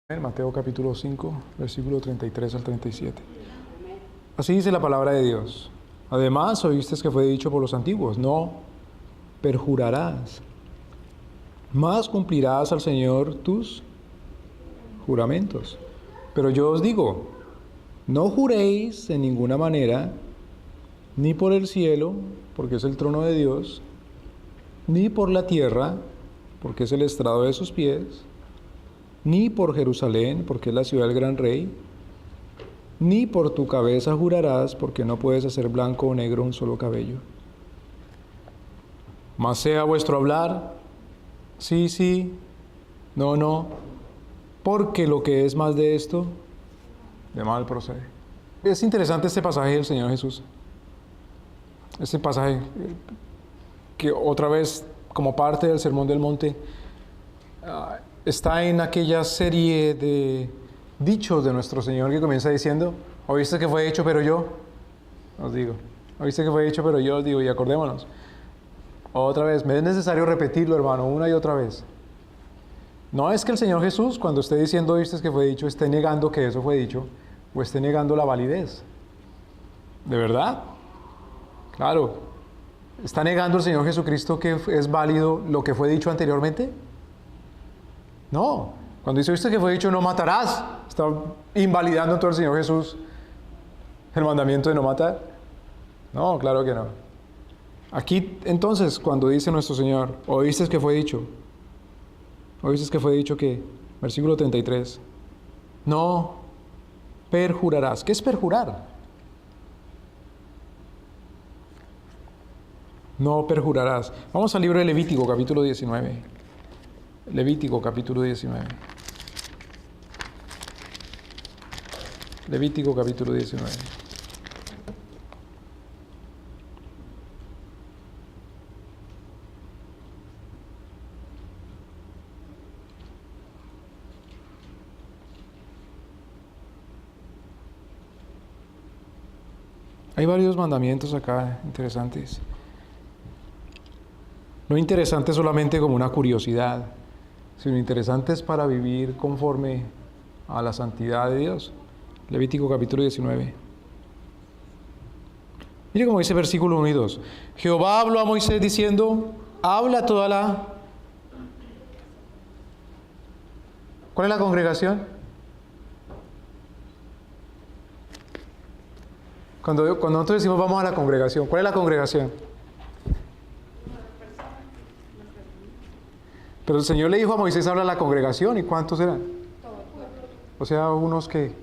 En Mateo capítulo 5, versículo 33 al 37. Así dice la palabra de Dios. Además, oíste que fue dicho por los antiguos, no perjurarás, mas cumplirás al Señor tus juramentos. Pero yo os digo, no juréis en ninguna manera, ni por el cielo, porque es el trono de Dios, ni por la tierra, porque es el estrado de sus pies, ni por Jerusalén, porque es la ciudad del gran rey, ni por tu cabeza jurarás, porque no puedes hacer blanco o negro un solo cabello. Mas sea vuestro hablar, sí, sí, no, no, porque lo que es más de esto, de mal procede. Es interesante este pasaje del Señor Jesús. Este pasaje que otra vez, como parte del Sermón del Monte, está en aquella serie de dichos de nuestro Señor que comienza diciendo, oíste que fue hecho, pero yo os digo. Oíste que fue hecho, pero yo os digo. Y acordémonos, otra vez, me es necesario repetirlo, hermano, una y otra vez. No es que el Señor Jesús, cuando esté diciendo oíste que fue dicho, esté negando que eso fue dicho, o esté negando la validez. ¿De verdad? Claro. ¿Está negando el Señor Jesucristo que es válido lo que fue dicho anteriormente? No, cuando dice oíste que fue dicho no matarás, está invalidando todo el Señor Jesús el mandamiento de no matar. No, claro que no. Aquí entonces cuando dice nuestro Señor, oíste que fue dicho que, versículo 33, no perjurarás. ¿Qué es perjurar? No perjurarás. Vamos al libro de Levítico, capítulo 19. Levítico capítulo 19. Levítico capítulo 19. Hay varios mandamientos acá interesantes. No interesantes solamente como una curiosidad, sino interesantes para vivir conforme a la santidad de Dios. Levítico capítulo 19. Mire cómo dice versículo 1 y 2. Jehová habló a Moisés diciendo, habla toda la... ¿Cuál es la congregación? Cuando nosotros decimos vamos a la congregación, ¿cuál es la congregación? Pero el Señor le dijo a Moisés, habla a la congregación, ¿y cuántos eran? O sea, unos 3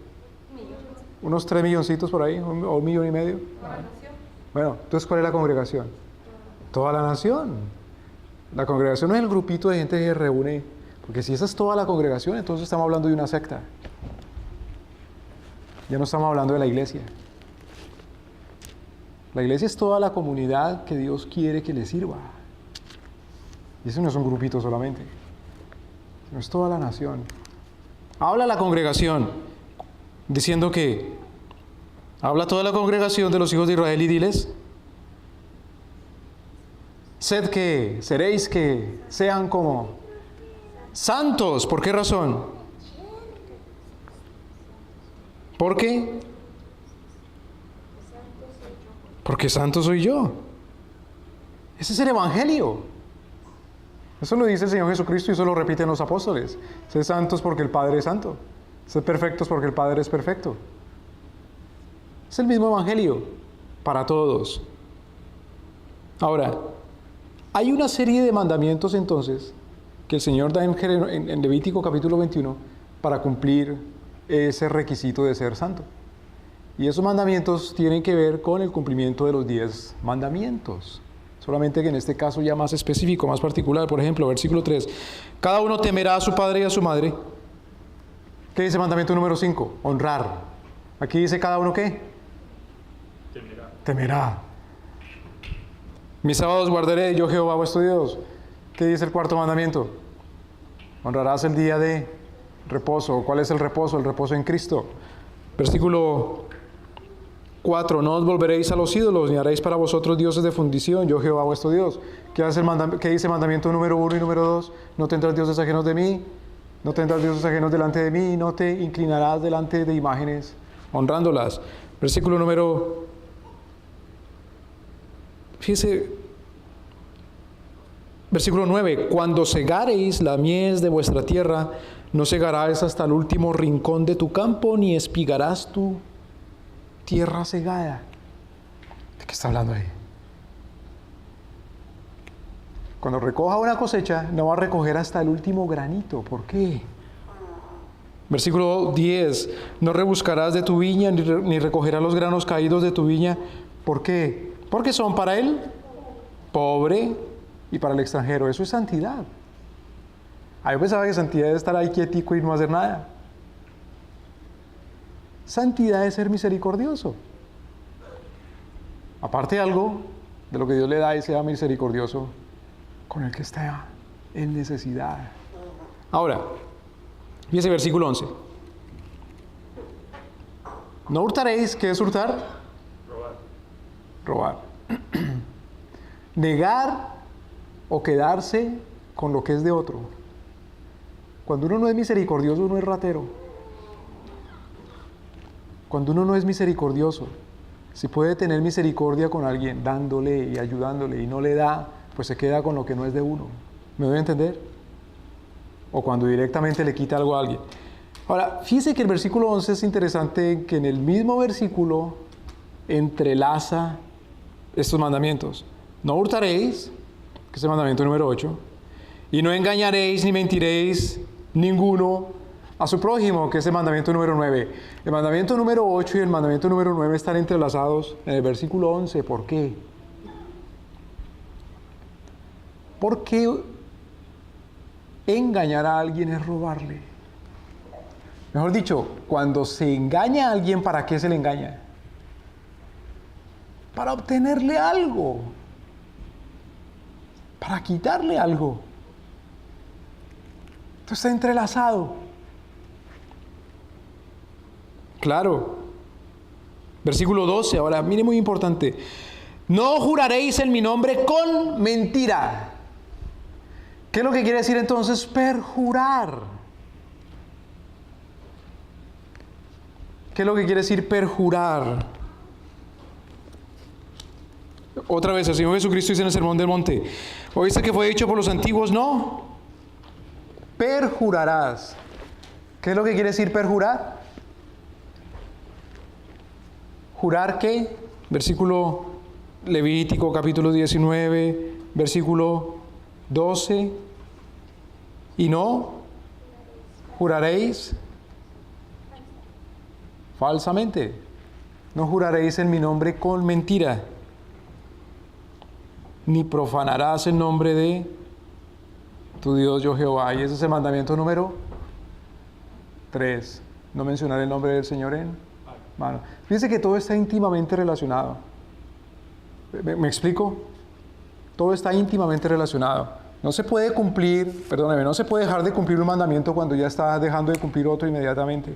milloncitos por ahí, o 1,5 millones. Bueno, entonces, ¿cuál es la congregación? Toda la nación. La congregación no es el grupito de gente que se reúne, porque si esa es toda la congregación, entonces estamos hablando de una secta. Ya no estamos hablando de la iglesia. La iglesia es toda la comunidad que Dios quiere que le sirva. Y eso no es un grupito solamente, sino es toda la nación. Habla la congregación, diciendo que habla toda la congregación de los hijos de Israel y diles, sed que, seréis que sean como santos. ¿Por qué razón? ¿Por qué? Porque santo soy yo. Ese es el evangelio. Eso lo dice el Señor Jesucristo y eso lo repiten los apóstoles. Sed santos porque el Padre es santo. Sed perfectos porque el Padre es perfecto. Es el mismo evangelio para todos. Ahora, hay una serie de mandamientos entonces que el Señor da en Levítico capítulo 21 para cumplir ese requisito de ser santo. Y esos mandamientos tienen que ver con el cumplimiento de los 10 mandamientos. Solamente que en este caso ya más específico, más particular. Por ejemplo, versículo 3. Cada uno temerá a su padre y a su madre. ¿Qué dice mandamiento número 5? Honrar. Aquí dice cada uno ¿qué? Temerá. Mis sábados guardaré, yo Jehová vuestro Dios. ¿Qué dice el cuarto mandamiento? Honrarás el día de reposo. ¿Cuál es el reposo? El reposo en Cristo. Versículo 4. No os volveréis a los ídolos, ni haréis para vosotros dioses de fundición, yo Jehová vuestro Dios. ¿Qué dice el mandamiento número 1 y número 2? No tendrás dioses ajenos de mí. No tendrás dioses ajenos delante de mí, no te inclinarás delante de imágenes, honrándolas. Versículo número... Fíjese, versículo 9. Cuando segareis la mies de vuestra tierra, no segarás hasta el último rincón de tu campo, ni espigarás tu tierra segada. ¿De qué está hablando ahí? Cuando recoja una cosecha, no va a recoger hasta el último granito. ¿Por qué? Versículo 10. No rebuscarás de tu viña, ni recogerás los granos caídos de tu viña. ¿Por qué? Porque son para el pobre y para el extranjero. Eso es santidad. Yo pensaba que santidad es estar ahí quietico y no hacer nada. Santidad es ser misericordioso. Aparte algo de lo que Dios le da, y sea misericordioso con el que está en necesidad. Ahora, fíjese versículo 11. No hurtaréis. ¿Qué es hurtar? Robar. Negar o quedarse con lo que es de otro. Cuando uno no es misericordioso, uno es ratero. Cuando uno no es misericordioso, si puede tener misericordia con alguien, dándole y ayudándole, y no le da, pues se queda con lo que no es de uno. ¿Me doy a entender? O cuando directamente le quita algo a alguien. Ahora, fíjese que el versículo 11 es interesante, que en el mismo versículo entrelaza estos mandamientos. No hurtaréis, que es el mandamiento número 8, y no engañaréis ni mentiréis ninguno a su prójimo, que es el mandamiento número 9. El mandamiento número 8 y el mandamiento número 9 están entrelazados en el versículo 11. ¿Por qué? Porque engañar a alguien es robarle. Mejor dicho, cuando se engaña a alguien, ¿para qué se le engaña? Para obtenerle algo. Para quitarle algo. Esto está entrelazado. Claro. Versículo 12, ahora mire, muy importante. No juraréis en mi nombre con mentira. ¿Qué es lo que quiere decir entonces perjurar? ¿Qué es lo que quiere decir perjurar? Otra vez, el Señor Jesucristo dice en el Sermón del Monte: ¿oíste que fue dicho por los antiguos? No. Perjurarás. ¿Qué es lo que quiere decir perjurar? ¿Jurar qué? Versículo Levítico, capítulo 19, versículo 12. Y no juraréis falsamente. No juraréis en mi nombre con mentira, ni profanarás el nombre de tu Dios, yo Jehová. Y ese es el mandamiento número 3. No mencionar el nombre del Señor en vano. Fíjense que todo está íntimamente relacionado. ¿Me explico? Todo está íntimamente relacionado. No se puede cumplir, perdóneme, no se puede dejar de cumplir un mandamiento cuando ya está dejando de cumplir otro inmediatamente.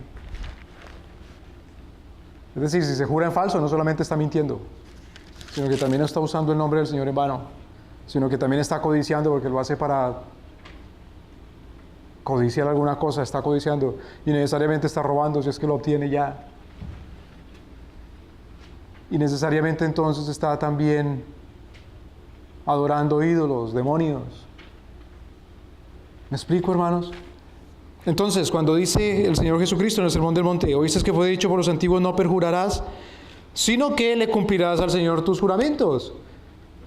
Es decir, si se jura en falso, no solamente está mintiendo, sino que también está usando el nombre del Señor en vano, sino que también está codiciando, porque lo hace para codiciar alguna cosa, está codiciando, y necesariamente está robando si es que lo obtiene ya. Y necesariamente entonces está también adorando ídolos, demonios. ¿Me explico, hermanos? Entonces, cuando dice el Señor Jesucristo en el Sermón del Monte: oíste que fue dicho por los antiguos, no perjurarás, sino que le cumplirás al Señor tus juramentos.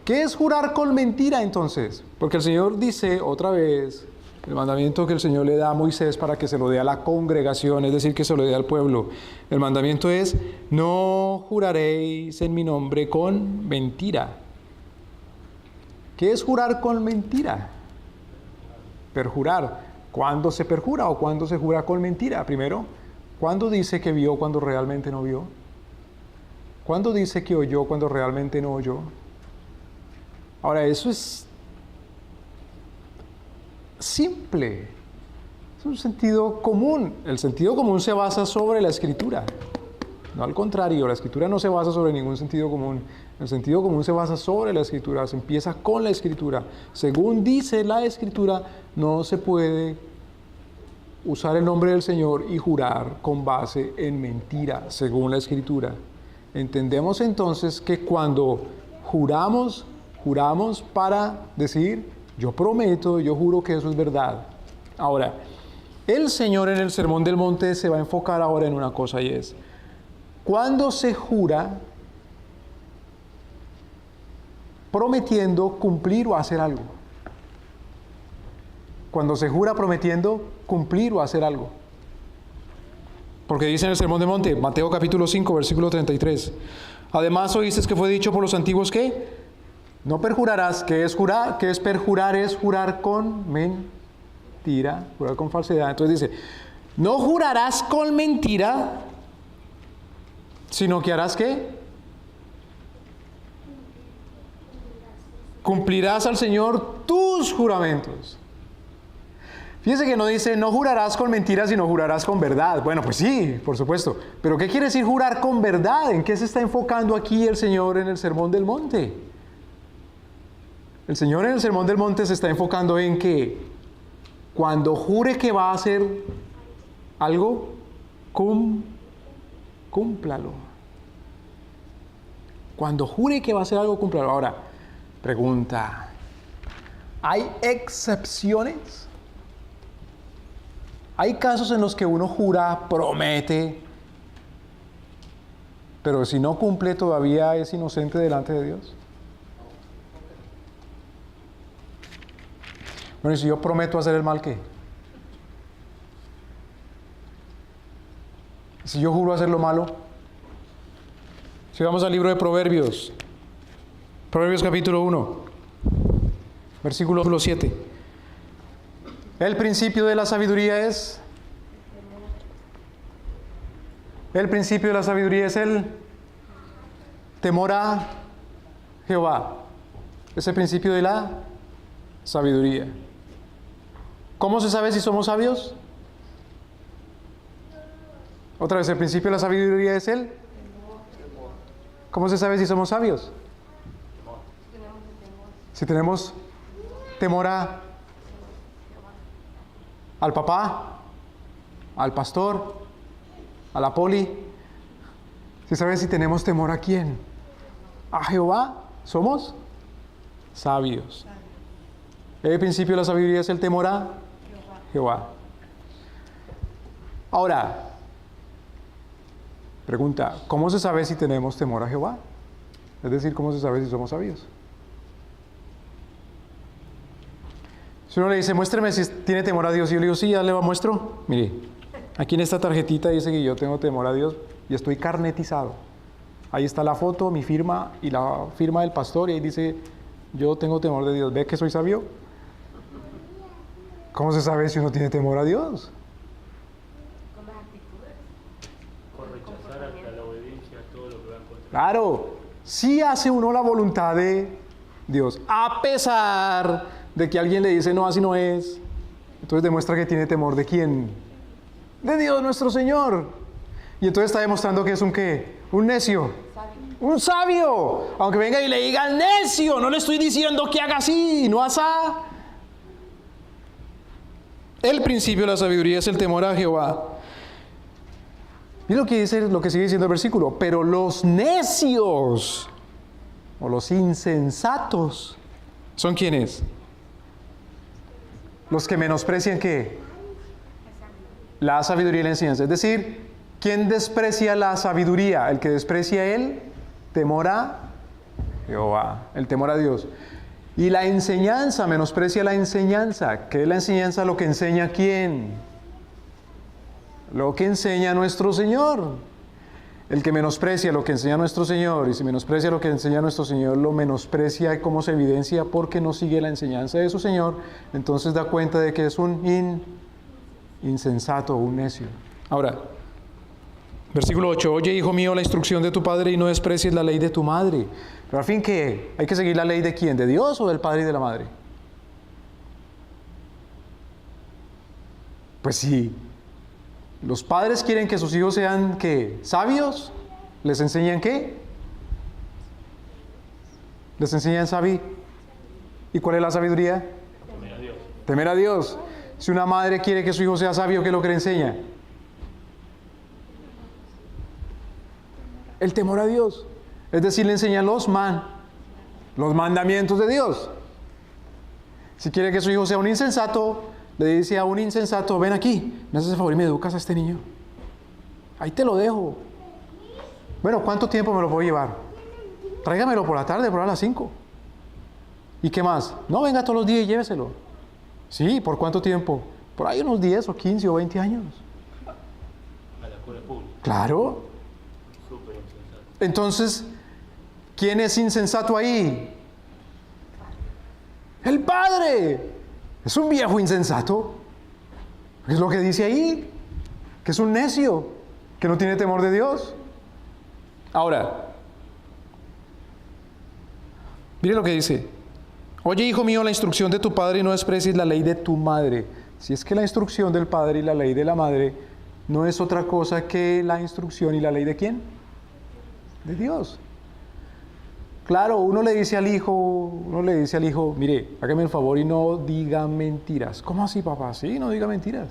¿Qué es jurar con mentira entonces? Porque el Señor dice otra vez, el mandamiento que el Señor le da a Moisés para que se lo dé a la congregación, es decir, que se lo dé al pueblo. El mandamiento es: no juraréis en mi nombre con mentira. ¿Qué es jurar con mentira? Perjurar. ¿Cuándo se perjura o cuándo se jura con mentira? Primero, ¿cuándo dice que vio cuando realmente no vio? ¿Cuándo dice que oyó cuando realmente no oyó? Ahora, eso es simple. Es un sentido común. El sentido común se basa sobre la Escritura. No al contrario, la Escritura no se basa sobre ningún sentido común. El sentido común se basa sobre la Escritura, se empieza con la Escritura. Según dice la Escritura, no se puede usar el nombre del Señor y jurar con base en mentira, según la Escritura. Entendemos entonces que cuando juramos para decir, yo prometo, yo juro que eso es verdad. Ahora, el Señor en el Sermón del Monte se va a enfocar ahora en una cosa, y es, cuando se jura prometiendo cumplir o hacer algo. Cuando se jura prometiendo cumplir o hacer algo. Porque dice en el Sermón del Monte, Mateo capítulo 5, versículo 33. Además oísteis que fue dicho por los antiguos que no perjurarás. ¿Qué es jurar? ¿Qué es perjurar? Es jurar con mentira, jurar con falsedad. Entonces dice, no jurarás con mentira, sino que harás ¿qué? Cumplirás al Señor tus juramentos. Fíjese que no dice, no jurarás con mentiras, sino jurarás con verdad. Bueno, pues sí, por supuesto. Pero ¿qué quiere decir jurar con verdad? ¿En qué se está enfocando aquí el Señor en el Sermón del Monte? El Señor en el Sermón del Monte se está enfocando en que cuando jure que va a hacer algo, cúmplalo. Cuando jure que va a hacer algo, cúmplalo. Ahora, pregunta, ¿hay excepciones? Hay casos en los que uno jura, promete, pero si no cumple todavía es inocente delante de Dios. Bueno, y si yo prometo hacer el mal, ¿qué? Si yo juro hacer lo malo. Si vamos al libro de Proverbios, Proverbios capítulo 1, versículo 7. El principio de la sabiduría es... El principio de la sabiduría es el temor a Jehová. Es el principio de la sabiduría. ¿Cómo se sabe si somos sabios? Otra vez, el principio de la sabiduría es el... ¿Cómo se sabe si somos sabios? Si tenemos temor al papá, al pastor, a la poli. ¿Se sabe si tenemos temor a quién? A Jehová. ¿Somos? Sabios. El principio de la sabiduría es el temor a Jehová. Ahora, pregunta, ¿cómo se sabe si tenemos temor a Jehová? Es decir, ¿cómo se sabe si somos sabios? Si uno le dice, muéstrame si tiene temor a Dios, y yo le digo, sí, ya le muestro. Mire, aquí en esta tarjetita dice que yo tengo temor a Dios y estoy carnetizado. Ahí está la foto, mi firma y la firma del pastor, y ahí dice, yo tengo temor de Dios. ¿Ve que soy sabio? ¿Cómo se sabe si uno tiene temor a Dios? Con las actitudes. Por rechazar hasta la obediencia a todo lo que va en contra. Claro, sí hace uno la voluntad de Dios, a pesar de que alguien le dice, no, así no es. Entonces demuestra que tiene temor ¿de quién? De Dios nuestro Señor. Y entonces está demostrando que es un ¿qué? Un necio. Un sabio. Aunque venga y le diga al necio, no le estoy diciendo que haga así, no asá. El principio de la sabiduría es el temor a Jehová. Y lo que dice, lo que sigue diciendo el versículo, pero los necios o los insensatos, ¿son quiénes? Los que menosprecian ¿qué? La sabiduría y la enseñanza. Es decir, ¿quién desprecia la sabiduría? El que desprecia el temor a Jehová, el temor a Dios. Y la enseñanza, menosprecia la enseñanza. ¿Qué es la enseñanza? Lo que enseña ¿quién? Lo que enseña nuestro Señor. El que menosprecia lo que enseña nuestro Señor, y si menosprecia lo que enseña nuestro Señor, lo menosprecia. ¿Y cómo se evidencia? Porque no sigue la enseñanza de su Señor. Entonces da cuenta de que es un insensato, un necio. Ahora, versículo 8. Oye, hijo mío, la instrucción de tu padre y no desprecies la ley de tu madre. Pero al fin, ¿qué? ¿Hay que seguir la ley de quién? ¿De Dios o del padre y de la madre? Pues sí. Los padres quieren que sus hijos sean, ¿qué? ¿Sabios? ¿Les enseñan qué? ¿Les enseñan sabiduría? ¿Y cuál es la sabiduría? Temer a Dios. Temer a Dios. Si una madre quiere que su hijo sea sabio, ¿qué es lo que le enseña? El temor a Dios. Es decir, le enseña los mandamientos de Dios. Si quiere que su hijo sea un insensato, le dice a un insensato, ven aquí, me haces el favor y me educas a este niño. Ahí te lo dejo. Bueno, ¿cuánto tiempo me lo puedo llevar? Tráigamelo por la tarde, por a las 5. ¿Y qué más? No, venga todos los días y lléveselo. Sí, ¿por cuánto tiempo? Por ahí unos 10 o 15 o 20 años. A la escuela pública. Claro. Súper insensato. Entonces, ¿quién es insensato ahí? El padre. Es un viejo insensato. Es lo que dice ahí. Que es un necio. Que no tiene temor de Dios. Ahora, mire lo que dice. Oye, hijo mío, la instrucción de tu padre y no desprecies la ley de tu madre. Si es que la instrucción del padre y la ley de la madre no es otra cosa que la instrucción y la ley de ¿quién? De Dios. Claro, uno le dice al hijo, mire, hágame el favor y no diga mentiras. ¿Cómo así, papá? Sí, no diga mentiras.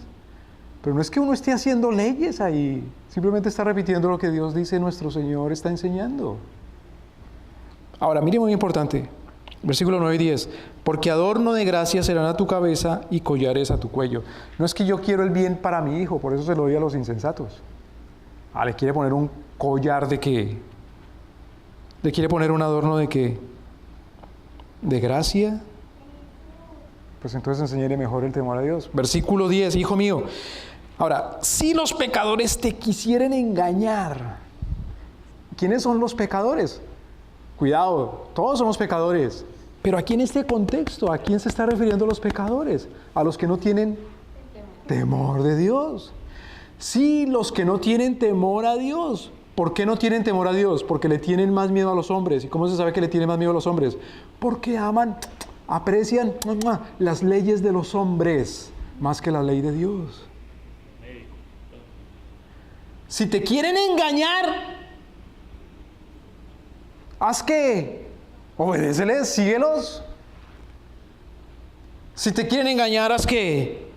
Pero no es que uno esté haciendo leyes ahí, simplemente está repitiendo lo que Dios dice, nuestro Señor está enseñando. Ahora, mire, muy importante, versículo 9 y 10, porque adorno de gracia serán a tu cabeza y collares a tu cuello. No es que yo quiero el bien para mi hijo, por eso se lo doy a los insensatos. ¿Le quiere poner un collar de qué? ¿Le quiere poner un adorno de qué? ¿De gracia? Pues entonces enseñaré mejor el temor a Dios. Versículo 10, hijo mío. Ahora, si los pecadores te quisieren engañar, ¿quiénes son los pecadores? Cuidado, todos somos pecadores. Pero aquí en este contexto, ¿a quién se está refiriendo los pecadores? A los que no tienen temor de Dios. Sí, los que no tienen temor a Dios. ¿Por qué no tienen temor a Dios? Porque le tienen más miedo a los hombres. ¿Y cómo se sabe que le tienen más miedo a los hombres? Porque aprecian las leyes de los hombres más que la ley de Dios. Si te quieren engañar, haz que obedéceles, síguelos. Si te quieren engañar, haz que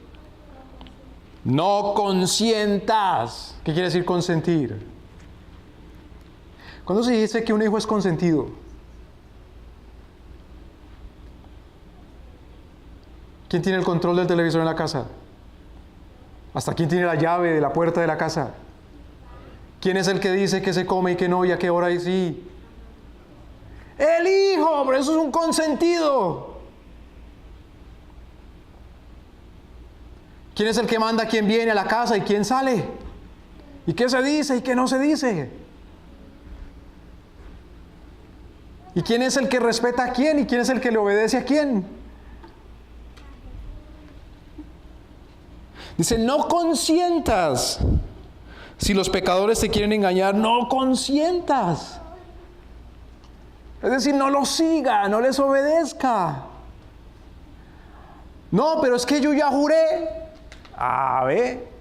no consientas. ¿Qué quiere decir consentir? ¿Cuándo se dice que un hijo es consentido? ¿Quién tiene el control del televisor en la casa? ¿Hasta quién tiene la llave de la puerta de la casa? ¿Quién es el que dice que se come y que no y a qué hora y sí? El hijo, pero eso es un consentido. ¿Quién es el que manda quién viene a la casa y quién sale? ¿Y qué se dice y qué no se dice? ¿Y quién es el que respeta a quién y quién es el que le obedece a quién? Dice, no consientas. Si los pecadores te quieren engañar, no consientas. Es decir, no los siga, no les obedezca. No, pero es que yo ya juré.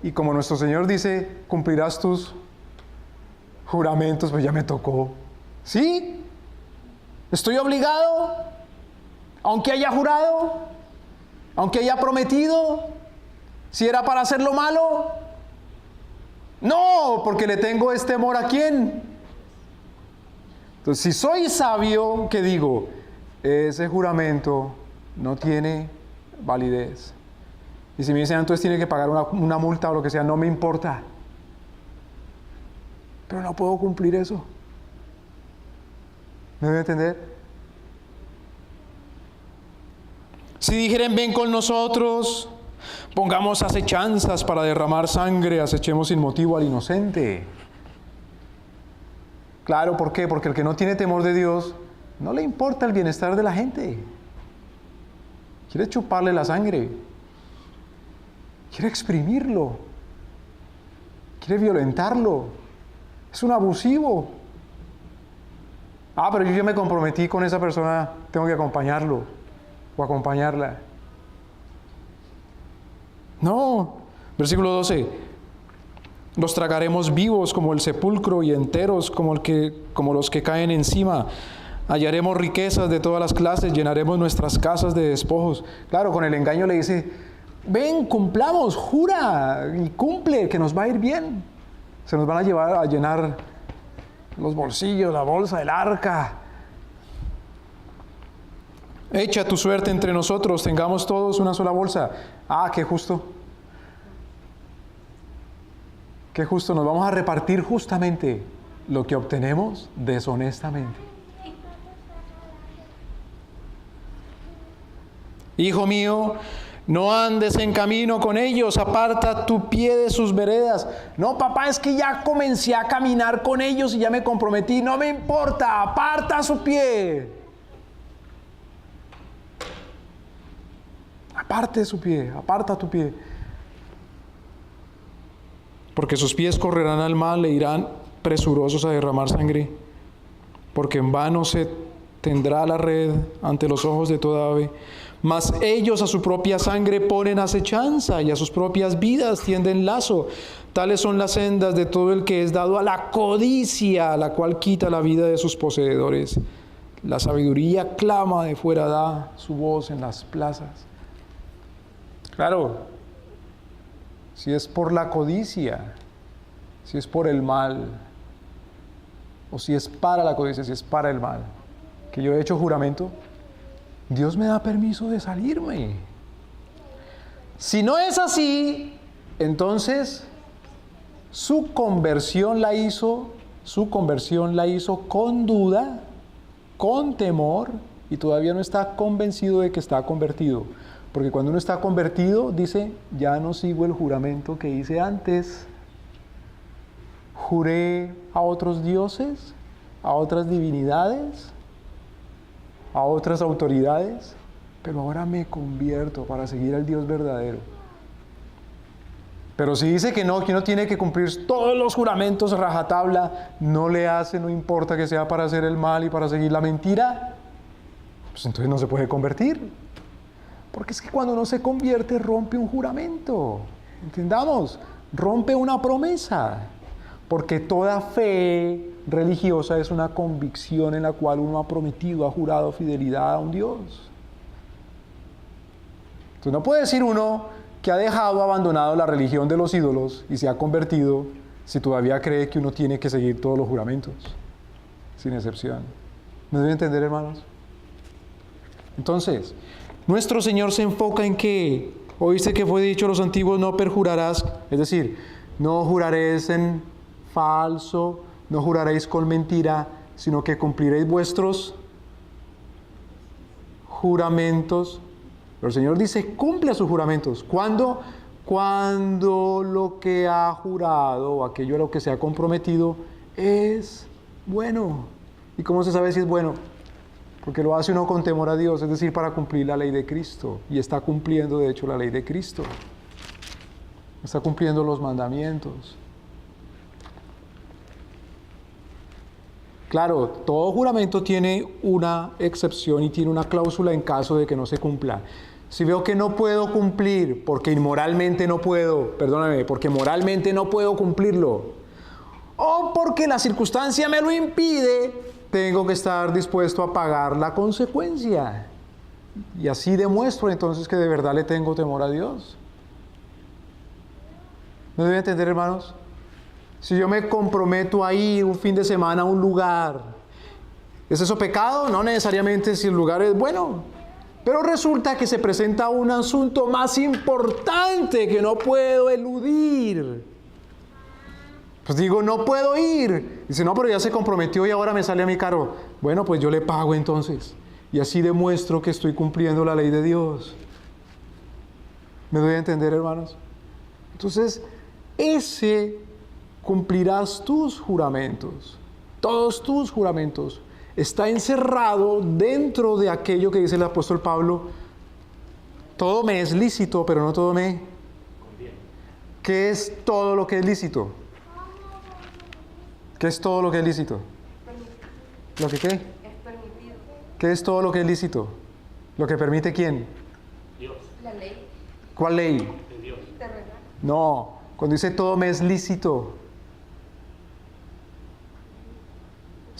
Y como nuestro Señor dice, cumplirás tus juramentos, pues ya me tocó. ¿Sí? ¿Estoy obligado? Aunque haya jurado, aunque haya prometido, si era para hacer lo malo. No, porque le tengo este temor ¿a quién? Entonces, si soy sabio, ¿qué digo? Ese juramento no tiene validez. Y si me dicen, entonces tiene que pagar una multa o lo que sea, no me importa. Pero no puedo cumplir eso. ¿Me debe entender? Si dijeren, ven con nosotros, pongamos acechanzas para derramar sangre, acechemos sin motivo al inocente. Claro, ¿por qué? Porque el que no tiene temor de Dios, no le importa el bienestar de la gente. Quiere chuparle la sangre. Quiere exprimirlo. Quiere violentarlo. Es un abusivo. Pero yo ya me comprometí con esa persona, tengo que acompañarlo o acompañarla. No. Versículo 12. Los tragaremos vivos como el sepulcro y enteros como los que caen encima. Hallaremos riquezas de todas las clases, llenaremos nuestras casas de despojos. Claro, con el engaño le dice, ven, cumplamos, jura y cumple, que nos va a ir bien. Se nos van a llevar a llenar los bolsillos, la bolsa, el arca. Echa tu suerte entre nosotros, tengamos todos una sola bolsa. Ah, qué justo. Qué justo, nos vamos a repartir justamente lo que obtenemos deshonestamente. Hijo mío, no andes en camino con ellos, aparta tu pie de sus veredas. No, papá, es que ya comencé a caminar con ellos y ya me comprometí. No me importa, aparta su pie. Aparte su pie, aparta tu pie. Porque sus pies correrán al mal e irán presurosos a derramar sangre. Porque en vano se tendrá la red ante los ojos de toda ave. Mas ellos a su propia sangre ponen acechanza y a sus propias vidas tienden lazo. Tales son las sendas de todo el que es dado a la codicia, la cual quita la vida de sus poseedores. La sabiduría clama de fuera, da su voz en las plazas. Claro, si es por la codicia, si es por el mal, o si es para la codicia, si es para el mal, que yo he hecho juramento, Dios me da permiso de salirme. Si no es así, entonces su conversión la hizo con duda, con temor, y todavía no está convencido de que está convertido. Porque cuando uno está convertido, dice, ya no sigo el juramento que hice antes. Juré a otros dioses, a otras divinidades, a otras autoridades, pero ahora me convierto para seguir al Dios verdadero. Pero si dice que no tiene que cumplir todos los juramentos rajatabla, no le hace, no importa que sea para hacer el mal y para seguir la mentira, pues entonces no se puede convertir. Porque es que cuando uno se convierte rompe un juramento, entendamos, rompe una promesa, porque toda fe religiosa es una convicción en la cual uno ha prometido, ha jurado fidelidad a un Dios. Entonces no puede decir uno que ha dejado, abandonado la religión de los ídolos y se ha convertido si todavía cree que uno tiene que seguir todos los juramentos, sin excepción. ¿Me deben entender, hermanos? Entonces, nuestro Señor se enfoca en que, oíste que fue dicho a los antiguos, no perjurarás, es decir, no juraréis en falso, no juraréis con mentira, sino que cumpliréis vuestros juramentos. Pero el Señor dice, cumple sus juramentos. ¿Cuándo? Cuando lo que ha jurado o aquello a lo que se ha comprometido es bueno. ¿Y cómo se sabe si es bueno? Porque lo hace uno con temor a Dios, es decir, para cumplir la ley de Cristo. Y está cumpliendo, de hecho, la ley de Cristo. Está cumpliendo los mandamientos. Claro, todo juramento tiene una excepción y tiene una cláusula en caso de que no se cumpla. Si veo que no puedo cumplir, porque inmoralmente no puedo, perdóname, porque moralmente no puedo cumplirlo, o porque la circunstancia me lo impide, tengo que estar dispuesto a pagar la consecuencia. Y así demuestro entonces que de verdad le tengo temor a Dios. ¿Me deben entender, hermanos? Si yo me comprometo a ir un fin de semana a un lugar, ¿es eso pecado? No necesariamente si el lugar es bueno. Pero resulta que se presenta un asunto más importante que no puedo eludir. Pues digo, no puedo ir. Dice, no, pero ya se comprometió y ahora me sale a mi caro. Bueno, pues yo le pago entonces. Y así demuestro que estoy cumpliendo la ley de Dios. ¿Me doy a entender, hermanos? Entonces, cumplirás tus juramentos. Todos tus juramentos. Está encerrado dentro de aquello que dice el apóstol Pablo. Todo me es lícito, pero no todo me conviene. ¿Qué es todo lo que es lícito? ¿Qué es todo lo que es lícito? ¿Lo que qué? Es permitido. ¿Qué es todo lo que es lícito? ¿Lo que permite quién? Dios. La ley ¿Cuál ley? De Dios. terrenal. No, cuando dice todo me es lícito.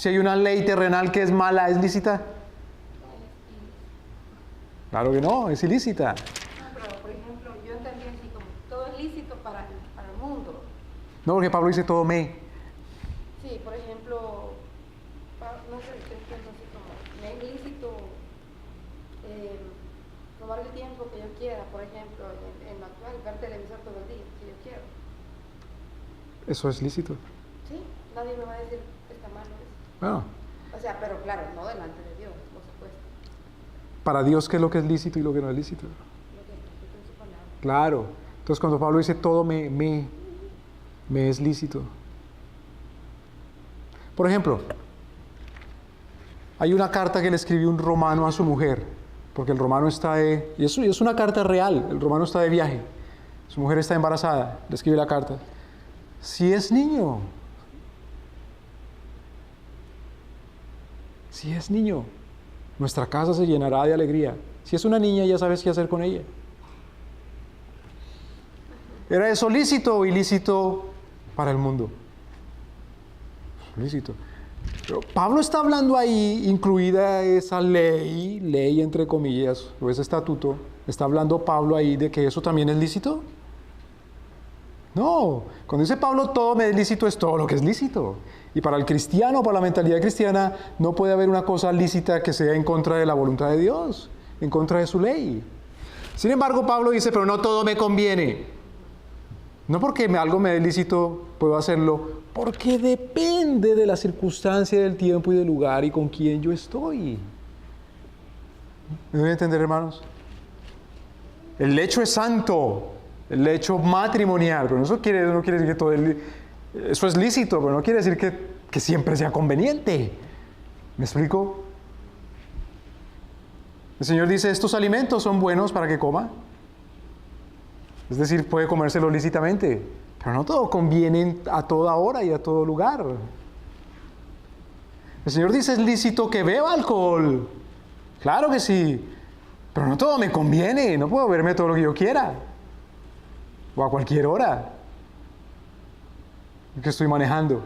Si hay una ley terrenal que es mala, ¿es lícita? Claro que no, es ilícita. No, pero por ejemplo, yo No, porque Pablo dice todo me. Sí, por ejemplo, no sé, yo pienso así como, me es lícito tomar el tiempo que yo quiera, por ejemplo, en lo actual, ver televisor todo el día, si yo quiero. Eso es lícito. Sí, nadie me va a decir que está mal eso. Bueno, O sea, pero claro, no delante de Dios, por supuesto. para Dios, ¿qué es lo que es lícito y lo que no es lícito? Lo que está escrito en su palabra. Claro. Entonces, cuando Pablo dice todo me es lícito. Por ejemplo, hay una carta que le escribió un romano a su mujer, porque el romano está y es una carta real, el romano está de viaje, su mujer está embarazada, le escribe la carta. Si es niño, nuestra casa se llenará de alegría. Si es una niña, ya sabes qué hacer con ella. ¿Era eso lícito o ilícito para el mundo? Lícito. Pero Pablo está hablando ahí, incluida esa ley entre comillas, o ese estatuto, ¿está hablando Pablo ahí de que eso también es lícito? No, cuando dice Pablo todo me es lícito, es todo lo que es lícito. Y para el cristiano, para la mentalidad cristiana, no puede haber una cosa lícita que sea en contra de la voluntad de Dios, en contra de su ley. Sin embargo, Pablo dice, pero no todo me conviene. No porque algo me dé lícito puedo hacerlo, porque depende de la circunstancia, del tiempo y del lugar y con quién yo estoy. ¿Me deben entender, hermanos? El hecho es santo, el hecho matrimonial, pero eso no quiere decir que todo eso es lícito, pero no quiere decir que siempre sea conveniente. ¿Me explico? El Señor dice, estos alimentos son buenos para que coma. Es decir, puede comérselo lícitamente, pero no todo conviene a toda hora y a todo lugar. El Señor dice, es lícito que beba alcohol. Claro que sí, pero no todo me conviene, no puedo beberme todo lo que yo quiera. O a cualquier hora que estoy manejando.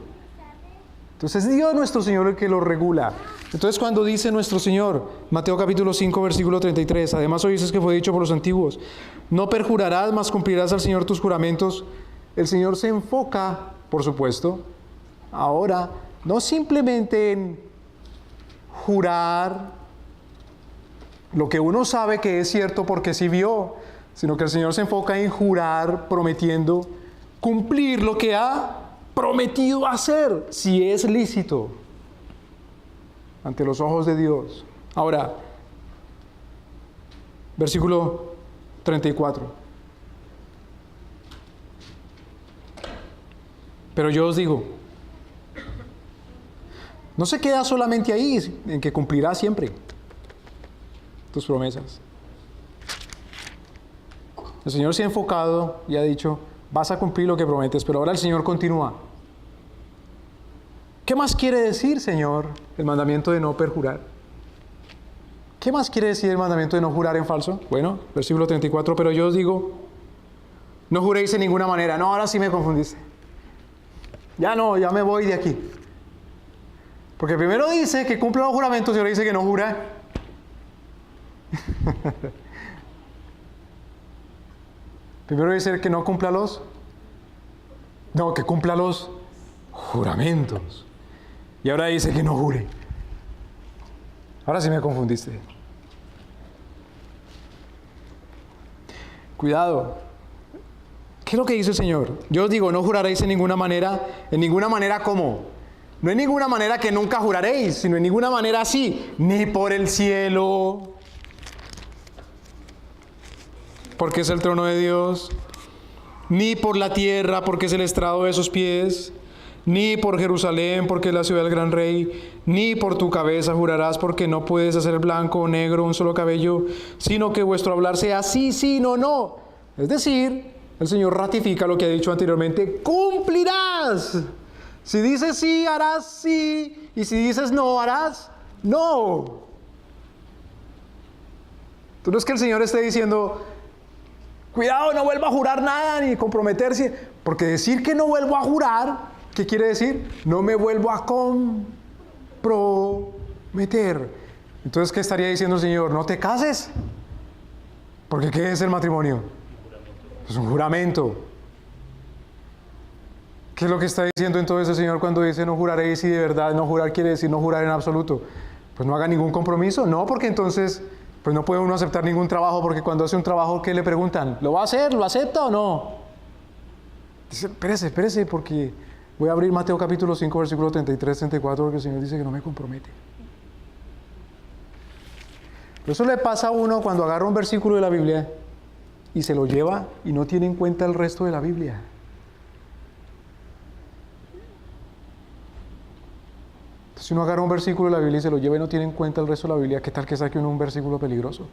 Entonces es Dios nuestro Señor el que lo regula. Entonces cuando dice nuestro Señor, Mateo capítulo 5, versículo 33, además oíste que fue dicho por los antiguos, no perjurarás, mas cumplirás al Señor tus juramentos. El Señor se enfoca, por supuesto, ahora, no simplemente en jurar lo que uno sabe que es cierto porque sí vio, sino que el Señor se enfoca en jurar prometiendo cumplir lo que ha prometido hacer, si es lícito, ante los ojos de Dios. Ahora, versículo 34. Pero yo os digo, no se queda solamente ahí, en que cumplirás siempre tus promesas. El Señor se ha enfocado y ha dicho, vas a cumplir lo que prometes, pero ahora el Señor continúa. ¿Qué más quiere decir, Señor, el mandamiento de no perjurar? ¿Qué más quiere decir el mandamiento de no jurar en falso? Bueno, versículo 34, pero yo os digo, no juréis en ninguna manera. No, ahora sí me confundiste. Ya no, ya me voy de aquí. Porque primero dice que cumple los juramentos y ahora dice que no jura. Primero dice que no cumpla que cumpla los juramentos. Y ahora dice que no jure. Ahora sí me confundiste. Cuidado. ¿Qué es lo que dice el Señor? Yo os digo, no juraréis en ninguna manera. ¿En ninguna manera cómo? No en ninguna manera que nunca juraréis, sino en ninguna manera así. Ni por el cielo, porque es el trono de Dios, ni por la tierra, porque es el estrado de sus pies, ni por Jerusalén, porque es la ciudad del gran rey, ni por tu cabeza jurarás, porque no puedes hacer blanco o negro un solo cabello, sino que vuestro hablar sea sí, sí, no, no. Es decir, el Señor ratifica lo que ha dicho anteriormente, cumplirás. Si dices sí, harás sí, y si dices no, harás no. Tú no es que el Señor esté diciendo, cuidado, no vuelva a jurar nada ni comprometerse, porque decir que no vuelvo a jurar, ¿qué quiere decir? No me vuelvo a comprometer. Entonces, ¿qué estaría diciendo el Señor? No te cases, porque ¿qué es el matrimonio? Es un juramento. ¿Qué es lo que está diciendo entonces el Señor cuando dice no juraréis? Y de verdad no jurar quiere decir no jurar en absoluto. Pues no haga ningún compromiso. No, porque entonces pues no puede uno aceptar ningún trabajo, porque cuando hace un trabajo, ¿qué le preguntan? ¿Lo va a hacer? ¿Lo acepta o no? Dice, espérese, porque voy a abrir Mateo capítulo 5, versículo 33, 34, porque el Señor dice que no me compromete. Pero eso le pasa a uno cuando agarra un versículo de la Biblia y se lo lleva y no tiene en cuenta el resto de la Biblia. Si uno agarra un versículo de la Biblia y se lo lleva y no tiene en cuenta el resto de la Biblia, ¿qué tal que saque uno un versículo peligroso?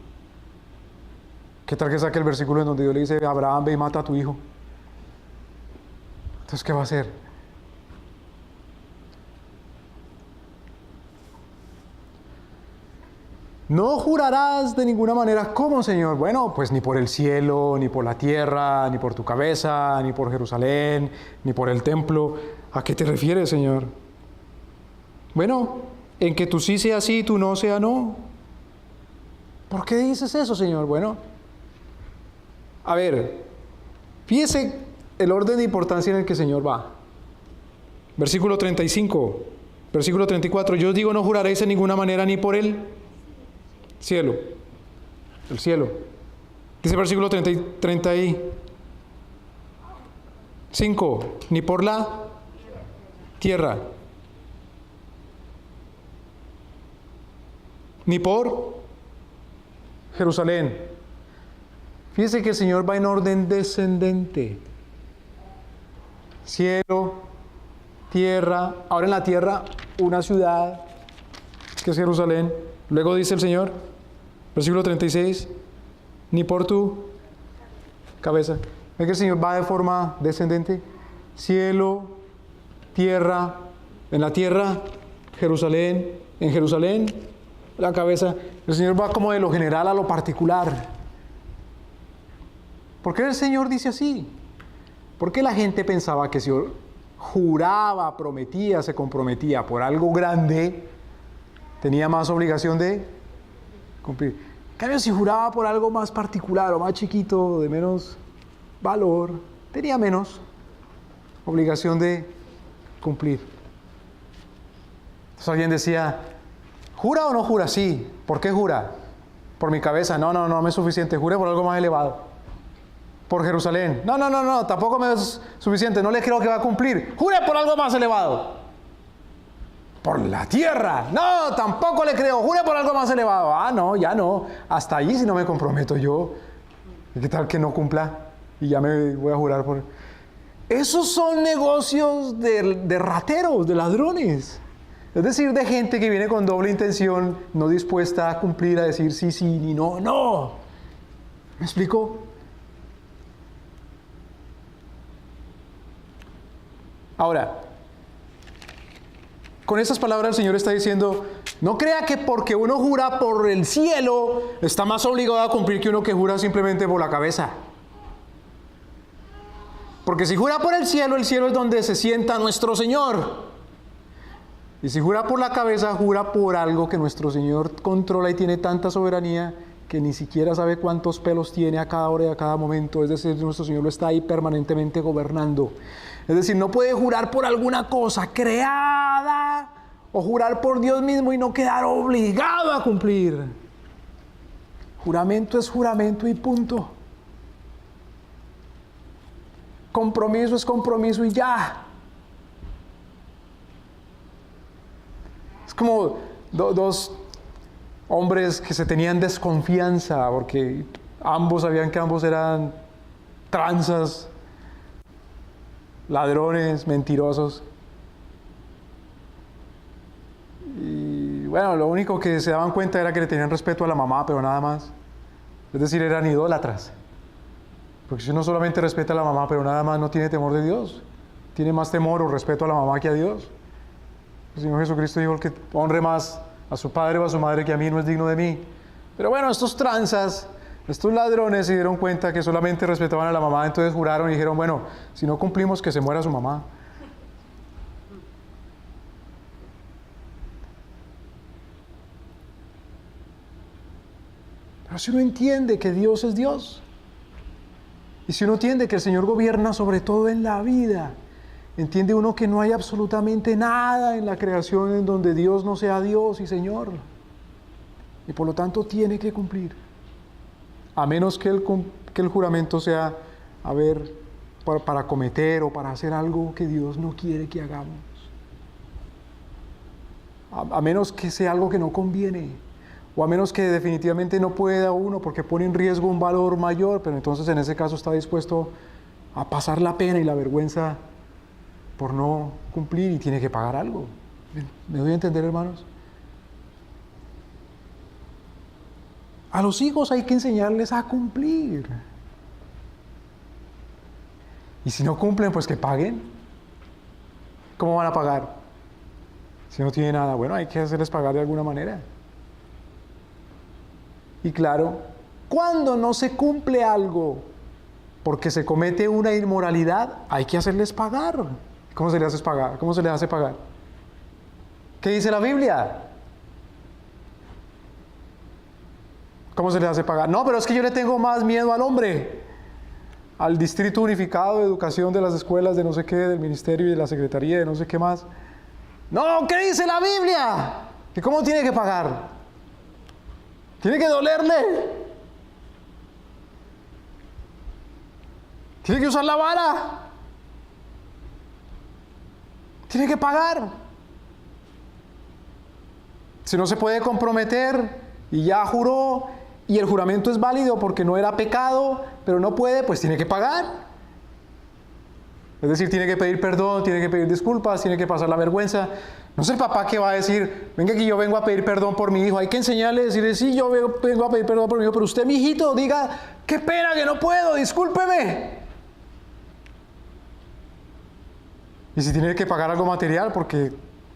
¿Qué tal que saque el versículo en donde Dios le dice, Abraham, ve y mata a tu hijo? Entonces, ¿qué va a hacer? No jurarás de ninguna manera. ¿Cómo, Señor? Bueno, pues ni por el cielo, ni por la tierra, ni por tu cabeza, ni por Jerusalén, ni por el templo. ¿A qué te refieres, Señor? Bueno, en que tú sí sea sí y tú no sea no. ¿Por qué dices eso, Señor? Bueno, a ver, fíjese el orden de importancia en el que el Señor va. Versículo 35, versículo 34. Yo os digo, no juraréis en ninguna manera ni por el cielo. El cielo. Dice versículo 35, ni por la tierra. Ni por Jerusalén. Fíjese que el Señor va en orden descendente. Cielo, tierra. Ahora en la tierra, una ciudad, que es Jerusalén. Luego dice el Señor, versículo 36, ni por tu cabeza. ¿Ve que el Señor va de forma descendente? Cielo, tierra. En la tierra, Jerusalén. En Jerusalén, la cabeza. El Señor va como de lo general a lo particular. ¿Por qué el Señor dice así? Porque la gente pensaba que si juraba, prometía, se comprometía por algo grande, tenía más obligación de cumplir. En cambio, si juraba por algo más particular o más chiquito, de menos valor, tenía menos obligación de cumplir. Entonces alguien decía, ¿jura o no jura? Sí. ¿Por qué jura? Por mi cabeza. No me es suficiente. Jure por algo más elevado. Por Jerusalén. No, tampoco me es suficiente. No le creo que va a cumplir. Jure por algo más elevado. Por la tierra. No, tampoco le creo. Jure por algo más elevado. No, ya no. Hasta allí si no me comprometo yo. ¿Qué tal que no cumpla? Y ya me voy a jurar por... Esos son negocios de rateros, de ladrones. Es decir, de gente que viene con doble intención, no dispuesta a cumplir, a decir sí, ni no. ¿Me explico? Ahora, con estas palabras el Señor está diciendo, no crea que porque uno jura por el cielo, está más obligado a cumplir que uno que jura simplemente por la cabeza. Porque si jura por el cielo es donde se sienta nuestro Señor. Y si jura por la cabeza, jura por algo que nuestro Señor controla y tiene tanta soberanía que ni siquiera sabe cuántos pelos tiene a cada hora y a cada momento. Es decir, nuestro Señor lo está ahí permanentemente gobernando. Es decir, no puede jurar por alguna cosa creada o jurar por Dios mismo y no quedar obligado a cumplir. Juramento es juramento y punto. Compromiso es compromiso y ya. Es como dos hombres que se tenían desconfianza porque ambos sabían que ambos eran tranzas, ladrones, mentirosos. Y bueno, lo único que se daban cuenta era que le tenían respeto a la mamá, pero nada más. Es decir, eran idólatras. Porque si uno solamente respeta a la mamá, pero nada más no tiene temor de Dios, tiene más temor o respeto a la mamá que a Dios. El Señor Jesucristo dijo, el que honre más a su padre o a su madre que a mí no es digno de mí. Pero bueno, estos tranzas, estos ladrones se dieron cuenta que solamente respetaban a la mamá, entonces juraron y dijeron, bueno, si no cumplimos, que se muera su mamá. Pero si uno entiende que Dios es Dios, y si uno entiende que el Señor gobierna sobre todo en la vida, entiende uno que no hay absolutamente nada en la creación en donde Dios no sea Dios y Señor. Y por lo tanto tiene que cumplir. A menos que el juramento sea, para cometer o para hacer algo que Dios no quiere que hagamos. A menos que sea algo que no conviene. O a menos que definitivamente no pueda uno porque pone en riesgo un valor mayor, pero entonces en ese caso está dispuesto a pasar la pena y la vergüenza por no cumplir y tiene que pagar algo. ¿Me doy a entender, hermanos? A los hijos hay que enseñarles a cumplir. Y si no cumplen, pues que paguen. ¿Cómo van a pagar? Si no tienen nada, bueno, hay que hacerles pagar de alguna manera. Y claro, cuando no se cumple algo porque se comete una inmoralidad, hay que hacerles pagar. ¿Cómo se les hace pagar? ¿Cómo se les hace pagar? ¿Qué dice la Biblia? ¿Cómo se les hace pagar? No, pero es que yo le tengo más miedo al hombre, al Distrito Unificado de Educación de las escuelas de no sé qué, del ministerio y de la secretaría de no sé qué más. No, ¿qué dice la Biblia? ¿Que cómo tiene que pagar? Tiene que dolerle. Tiene que usar la vara. Tiene que pagar. Si no se puede comprometer y ya juró y el juramento es válido porque no era pecado, pero no puede, pues tiene que pagar. Es decir, tiene que pedir perdón, tiene que pedir disculpas, tiene que pasar la vergüenza. No es el papá que va a decir, venga que yo vengo a pedir perdón por mi hijo. Hay que enseñarle, decirle, sí, yo vengo a pedir perdón por mi hijo, pero usted, mi hijito, diga, qué pena que no puedo, discúlpeme. Y si tiene que pagar algo material, porque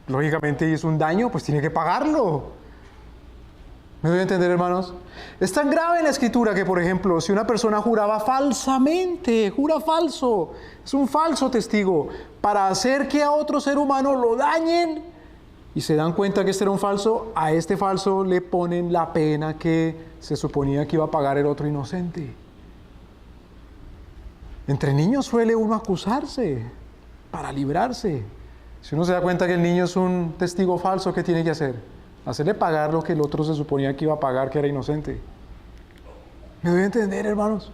lógicamente hizo un daño, pues tiene que pagarlo. ¿Me doy a entender, hermanos? Es tan grave en la Escritura que, por ejemplo, si una persona juraba falsamente, jura falso, es un falso testigo, para hacer que a otro ser humano lo dañen, y se dan cuenta que este era un falso, a este falso le ponen la pena que se suponía que iba a pagar el otro inocente. Entre niños suele uno acusarse para librarse. Si uno se da cuenta que el niño es un testigo falso, ¿qué tiene que hacer? Hacerle pagar lo que el otro se suponía que iba a pagar, que era inocente. ¿Me doy a entender, hermanos?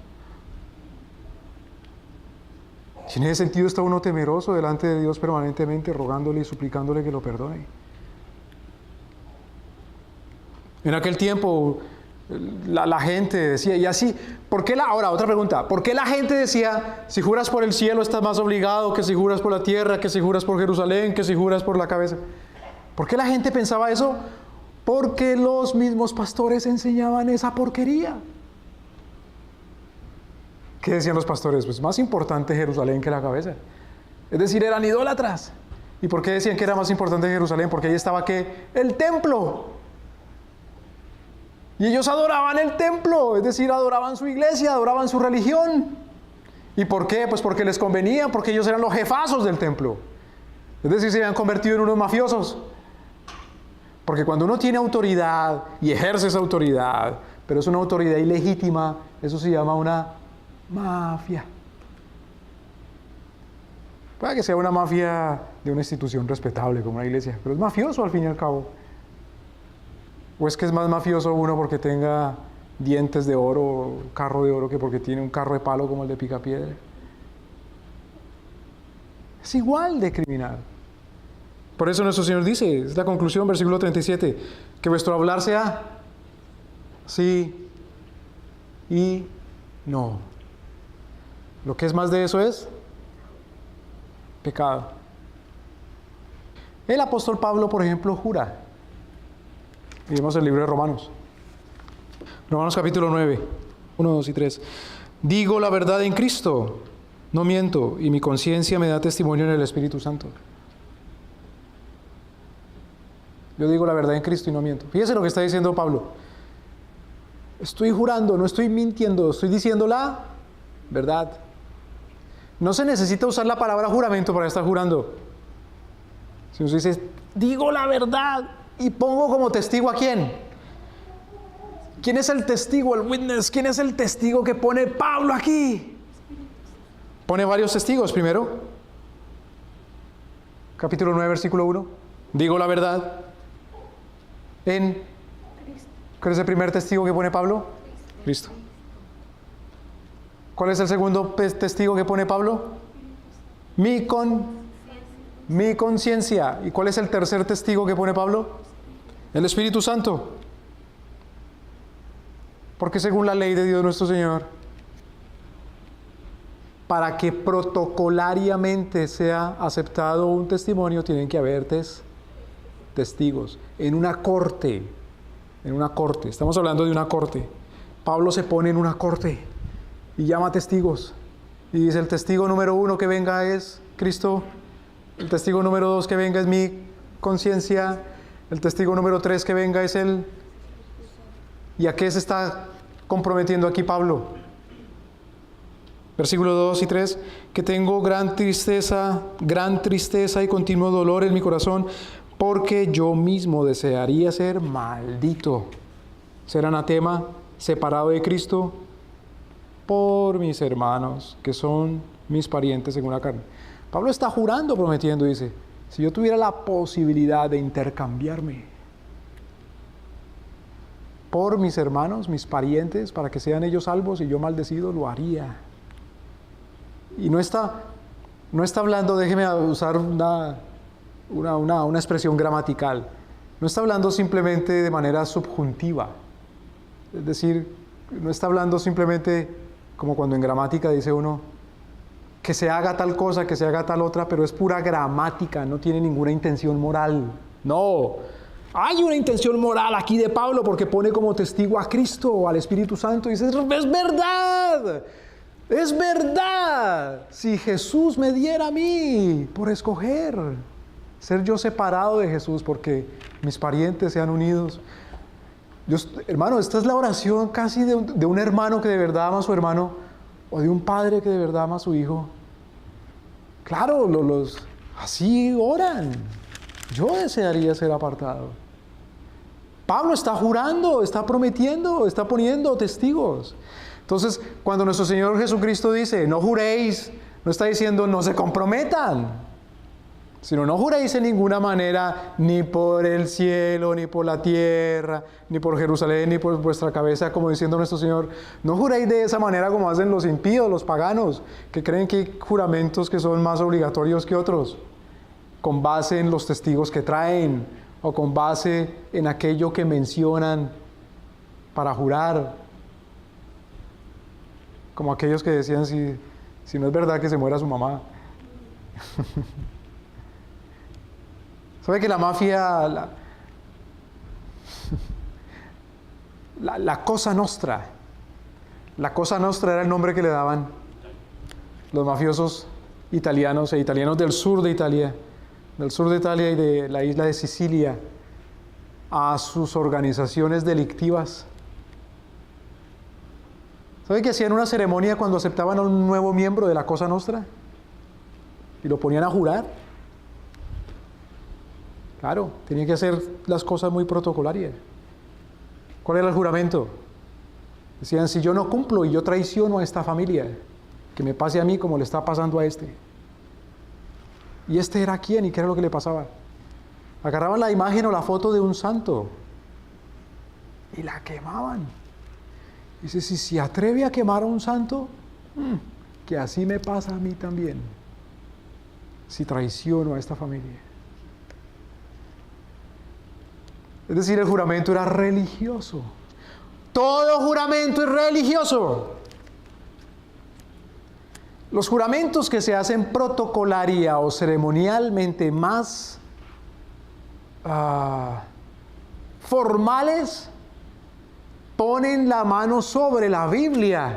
Si en ese sentido está uno temeroso delante de Dios permanentemente, rogándole y suplicándole que lo perdone. En aquel tiempo, la gente decía, y así, ahora, otra pregunta, ¿por qué la gente decía, si juras por el cielo estás más obligado que si juras por la tierra, que si juras por Jerusalén, que si juras por la cabeza? ¿Por qué la gente pensaba eso? Porque los mismos pastores enseñaban esa porquería. ¿Qué decían los pastores? Pues más importante Jerusalén que la cabeza. Es decir, eran idólatras. ¿Y por qué decían que era más importante Jerusalén? Porque ahí estaba ¿qué? El templo. Y ellos adoraban el templo, es decir, adoraban su iglesia, adoraban su religión. ¿Y por qué? Pues porque les convenía, porque ellos eran los jefazos del templo. Es decir, se habían convertido en unos mafiosos. Porque cuando uno tiene autoridad y ejerce esa autoridad, pero es una autoridad ilegítima, eso se llama una mafia. Puede que sea una mafia de una institución respetable como una iglesia, pero es mafioso al fin y al cabo. ¿O es que es más mafioso uno porque tenga dientes de oro, carro de oro, que porque tiene un carro de palo como el de Picapiedra? Es igual de criminal. Por eso nuestro Señor dice, es la conclusión, versículo 37, que vuestro hablar sea sí y no. Lo que es más de eso es pecado. El apóstol Pablo, por ejemplo, jura. Miremos el libro de Romanos. Romanos capítulo 9, 1, 2 y 3. Digo la verdad en Cristo, no miento, y mi conciencia me da testimonio en el Espíritu Santo. Yo digo la verdad en Cristo y no miento. Fíjese lo que está diciendo Pablo. Estoy jurando, no estoy mintiendo, estoy diciendo la verdad. No se necesita usar la palabra juramento para estar jurando. Si usted dice, digo la verdad y pongo como testigo ¿a quién? ¿Quién es el testigo, el witness? ¿Quién es el testigo que pone Pablo aquí? Pone varios testigos. Primero, capítulo 9, versículo 1. Digo la verdad. ¿Cuál es el primer testigo que pone Pablo? Cristo. ¿Cuál es el segundo testigo que pone Pablo? Mi conciencia. ¿Y cuál es el tercer testigo que pone Pablo? El Espíritu Santo. Porque según la ley de Dios nuestro Señor, para que protocolariamente sea aceptado un testimonio, tienen que haber testigos. En una corte, estamos hablando de una corte. Pablo se pone en una corte y llama testigos. Y dice, el testigo número 1 que venga es Cristo. El testigo número 2 que venga es mi conciencia. El testigo número 3 que venga es Él. ¿Y a qué se está comprometiendo aquí Pablo? Versículos 2 y 3, que tengo gran tristeza y continuo dolor en mi corazón, porque yo mismo desearía ser maldito, ser anatema, separado de Cristo, por mis hermanos, que son mis parientes según la carne. Pablo está jurando, prometiendo, dice, si yo tuviera la posibilidad de intercambiarme por mis hermanos, mis parientes, para que sean ellos salvos y yo maldecido, lo haría. Y no está hablando, déjeme usar una expresión gramatical, no está hablando simplemente de manera subjuntiva, es decir, no está hablando simplemente como cuando en gramática dice uno que se haga tal cosa, que se haga tal otra, pero es pura gramática, no tiene ninguna intención moral. No, hay una intención moral aquí de Pablo porque pone como testigo a Cristo o al Espíritu Santo y dice, es verdad. Es verdad, si Jesús me diera a mí por escoger, ser yo separado de Jesús porque mis parientes sean unidos. Hermano, esta es la oración casi de un hermano que de verdad ama a su hermano o de un padre que de verdad ama a su hijo. Claro, así oran. Yo desearía ser apartado. Pablo está jurando, está prometiendo, está poniendo testigos. Entonces, cuando nuestro Señor Jesucristo dice, no juréis, no está diciendo no se comprometan, sino no juréis en ninguna manera, ni por el cielo, ni por la tierra, ni por Jerusalén, ni por vuestra cabeza, como diciendo nuestro Señor. No juréis de esa manera como hacen los impíos, los paganos, que creen que hay juramentos que son más obligatorios que otros, con base en los testigos que traen, o con base en aquello que mencionan para jurar. Como aquellos que decían, si no es verdad que se muera su mamá. ¿Sabe que la mafia, la Cosa Nostra, la Cosa Nostra era el nombre que le daban los mafiosos italianos e italianos del sur de Italia y de la isla de Sicilia, a sus organizaciones delictivas? ¿Sabe que hacían una ceremonia cuando aceptaban a un nuevo miembro de la Cosa Nostra? Y lo ponían a jurar. Claro, tenían que hacer las cosas muy protocolarias. ¿Cuál era el juramento? Decían, si yo no cumplo y yo traiciono a esta familia, que me pase a mí como le está pasando a este. ¿Y este era quién? ¿Y qué era lo que le pasaba? Agarraban la imagen o la foto de un santo y la quemaban. Dice, si se atreve a quemar a un santo, que así me pasa a mí también, si traiciono a esta familia. Es decir, el juramento era religioso. Todo juramento es religioso. Los juramentos que se hacen protocolaria o ceremonialmente más formales ponen la mano sobre la Biblia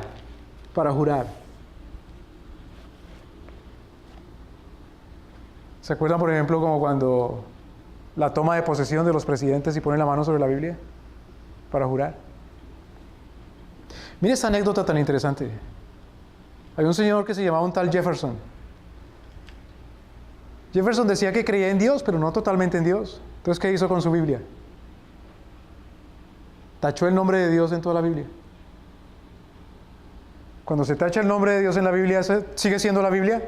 para jurar. ¿Se acuerdan, por ejemplo, como cuando la toma de posesión de los presidentes y ponen la mano sobre la Biblia para jurar? Mire esta anécdota tan interesante. Hay un señor que se llamaba un tal Jefferson. Jefferson decía que creía en Dios, pero no totalmente en Dios. Entonces, ¿qué hizo con su Biblia? Tachó el nombre de Dios en toda la Biblia. Cuando se tacha el nombre de Dios en la Biblia, ¿sigue siendo la Biblia?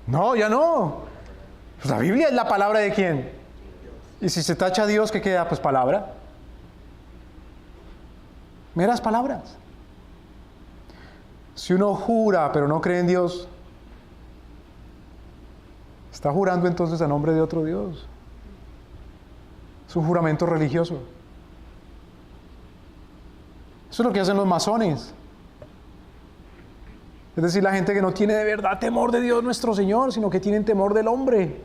No, ya no. Pues la Biblia es la palabra de quién. Y si se tacha a Dios, ¿qué queda? Pues palabra. Meras palabras. Si uno jura pero no cree en Dios, está jurando entonces a nombre de otro Dios. Es un juramento religioso. Eso es lo que hacen los masones. Es decir, la gente que no tiene de verdad temor de Dios nuestro Señor, sino que tienen temor del hombre.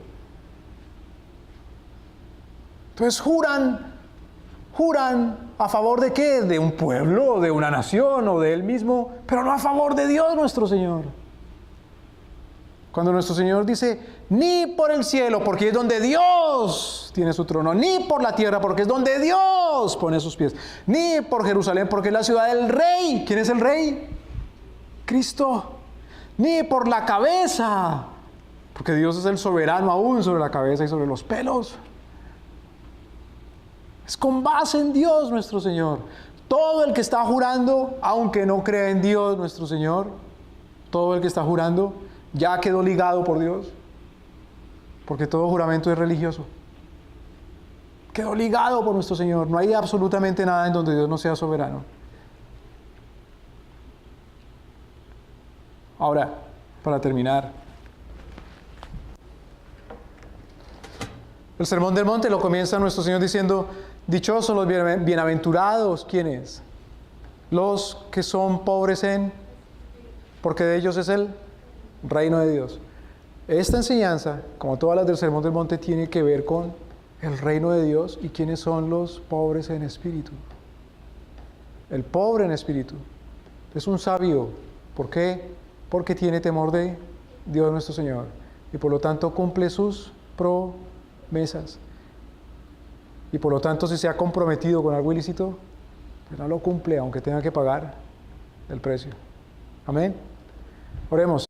Entonces juran a favor de qué? De un pueblo, de una nación o de Él mismo, pero no a favor de Dios nuestro Señor. Cuando nuestro Señor dice, ni por el cielo, porque es donde Dios tiene su trono, ni por la tierra, porque es donde Dios pone sus pies, ni por Jerusalén, porque es la ciudad del Rey. ¿Quién es el Rey? Cristo. Ni por la cabeza, porque Dios es el soberano aún sobre la cabeza y sobre los pelos. Es con base en Dios nuestro Señor. Todo el que está jurando, aunque no crea en Dios nuestro Señor, todo el que está jurando ya quedó ligado por Dios, porque todo juramento es religioso. Quedó ligado por nuestro Señor. No hay absolutamente nada en donde Dios no sea soberano. Ahora, para terminar, el Sermón del Monte lo comienza nuestro Señor diciendo, dichosos los bienaventurados, ¿quiénes? Los que son pobres porque de ellos es el reino de Dios. Esta enseñanza, como todas las del Sermón del Monte, tiene que ver con el reino de Dios y quiénes son los pobres en espíritu. El pobre en espíritu es un sabio. ¿Por qué? Porque tiene temor de Dios nuestro Señor y por lo tanto cumple sus promesas. Y por lo tanto, si se ha comprometido con algo ilícito, pues no lo cumple, aunque tenga que pagar el precio. Amén. Oremos.